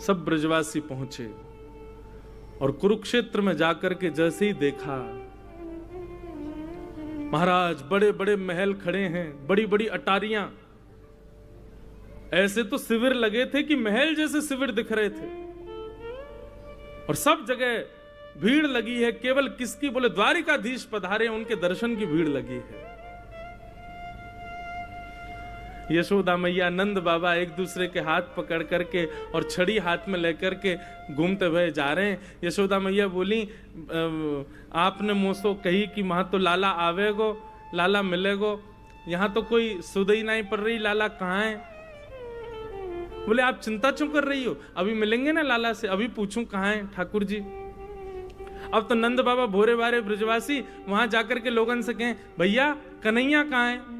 सब ब्रजवासी पहुंचे और कुरुक्षेत्र में जाकर के जैसे ही देखा, महाराज बड़े बड़े महल खड़े हैं, बड़ी बड़ी अटारियां, ऐसे तो शिविर लगे थे कि महल जैसे शिविर दिख रहे थे, और सब जगह भीड़ लगी है। केवल किसकी? बोले द्वारिकाधीश पधारे, उनके दर्शन की भीड़ लगी है। यशोदा मैया, नंद बाबा एक दूसरे के हाथ पकड़ करके और छड़ी हाथ में लेकर के घूमते हुए जा रहे हैं। यशोदा मैया बोली, आपने मुझसे कही कि वहां तो लाला आवेगो, लाला मिलेगो, यहां तो कोई सुधई नहीं पड़ रही, लाला कहाँ है? बोले आप चिंता क्यों कर रही हो, अभी मिलेंगे ना लाला से, अभी पूछूं कहाँ है ठाकुर जी। अब तो नंद बाबा भोरे बारे ब्रजवासी वहां जाकर के लोगन से कहें, भैया कन्हैया कहाँ है?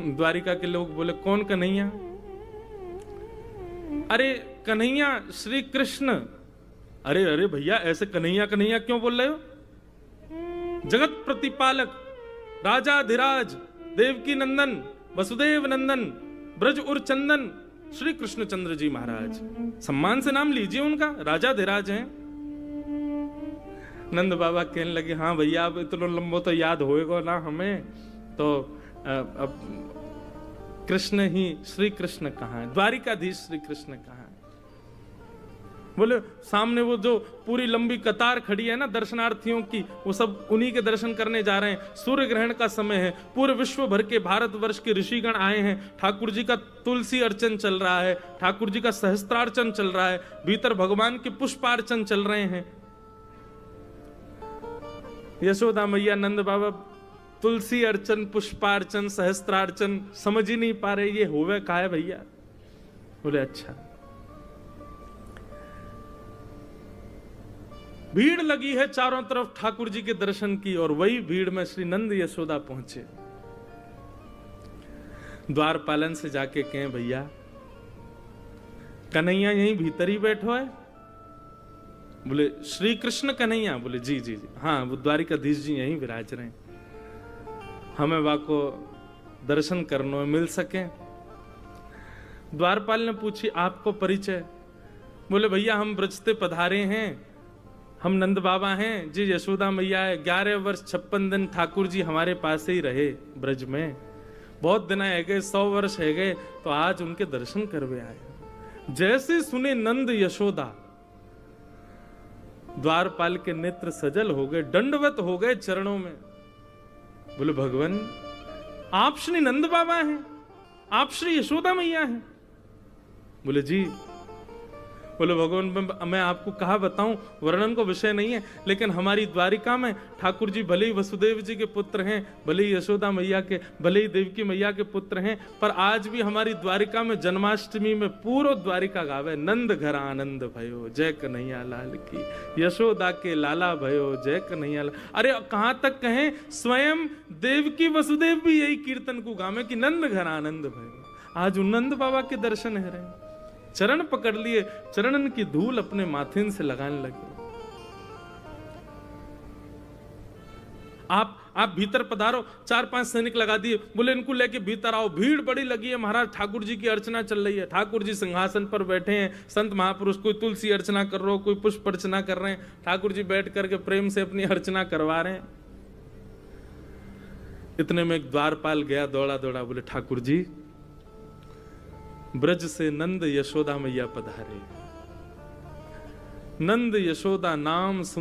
द्वारिका के लोग बोले, कौन कन्हैया? अरे कन्हैया श्री कृष्ण। अरे अरे भैया ऐसे कन्हैया कन्हैया क्यों बोल रहे हो? जगत प्रतिपालक, राजाधिराज, देवकी नंदन, वसुदेव नंदन, ब्रज उर चंदन, श्री कृष्णचंद्र जी महाराज। सम्मान से नाम लीजिए उनका, राजाधिराज हैं। नंद बाबा कहने लगे, हाँ भैया अब इतना लंबो तो याद होएगा ना हमें, तो अब कृष्ण ही, श्री कृष्ण कहाँ है? द्वारिकाधीश श्री कृष्ण कहाँ है? बोले सामने वो जो पूरी लंबी कतार खड़ी है ना दर्शनार्थियों की, वो सब उन्हीं के दर्शन करने जा रहे हैं। सूर्य ग्रहण का समय है, पूरे विश्व भर के भारतवर्ष के ऋषिगण आए हैं। ठाकुर जी का तुलसी अर्चन चल रहा है, ठाकुर जी का सहस्त्रार्चन चल रहा है, भीतर भगवान के पुष्पार्चन चल रहे हैं। यशोदा मैया, नंद बाबा तुलसी अर्चन, पुष्पार्चन, सहस्त्रार्चन समझ ही नहीं पा रहे ये होवे का है भैया। बोले अच्छा। भीड़ लगी है चारों तरफ ठाकुर जी के दर्शन की, और वही भीड़ में श्री नंद यशोदा पहुंचे। द्वारपालन से जाके कहें, भैया कन्हैया यहीं भीतर ही बैठो है? बोले श्री कृष्ण कन्हैया? बोले जी जी जी, हाँ वो द्वारिकाधीश जी यहीं विराज रहे हैं, हमें वहां को दर्शन करने मिल सके। द्वारपाल ने पूछी, आपको परिचय? बोले भैया हम ब्रजते पधारे हैं, हम नंद बाबा हैं जी, यशोदा मैया है। 11 वर्ष 56 दिन ठाकुर जी हमारे पास ही रहे ब्रज में, बहुत दिन है गए, 100 वर्ष है गए, तो आज उनके दर्शन करवे आए। जैसे सुने नंद यशोदा, द्वारपाल के नेत्र सजल हो गए, दंडवत हो गए चरणों में। बोले भगवान आप श्री नंद बाबा हैं, आप श्री यशोदा मैया हैं? बोले जी। बोले भगवान मैं आपको कहा बताऊं, वर्णन को विषय नहीं है, लेकिन हमारी द्वारिका में ठाकुर जी भले ही वसुदेव जी के पुत्र हैं, भले ही यशोदा मैया के, भले ही देवकी मैया के पुत्र हैं, पर आज भी हमारी द्वारिका में जन्माष्टमी में पूरा द्वारिका गावे, नंद घर आनंद भयो जय कन्हैया लाल की, यशोदा के लाला भयो जय कन्हैया लाल। अरे कहां तक कहें, स्वयं देवकी वसुदेव भी यही कीर्तन को गावे कि नंद घर आनंद भयो। आज उन नंद बाबा के दर्शन है रहे, चरण पकड़ लिए, चरणन की धूल अपने माथे से लगाने लगे। आप भीतर पधारो, 4-5 सैनिक लगा दिए, बोले इनको लेके भीतर आओ। भीड़ बड़ी लगी है महाराज, ठाकुर जी की अर्चना चल रही है, ठाकुर जी सिंहासन पर बैठे हैं, संत महापुरुष कोई तुलसी अर्चना कर रहे हो, कोई पुष्प अर्चना कर रहे हैं, ठाकुर जी बैठ करके प्रेम से अपनी अर्चना करवा रहे हैं। इतने में एक द्वारपाल गया दौड़ा दौड़ा, बोले ठाकुर जी ब्रज से नंद यशोदा मैया पधारे। नंद यशोदा नाम सुन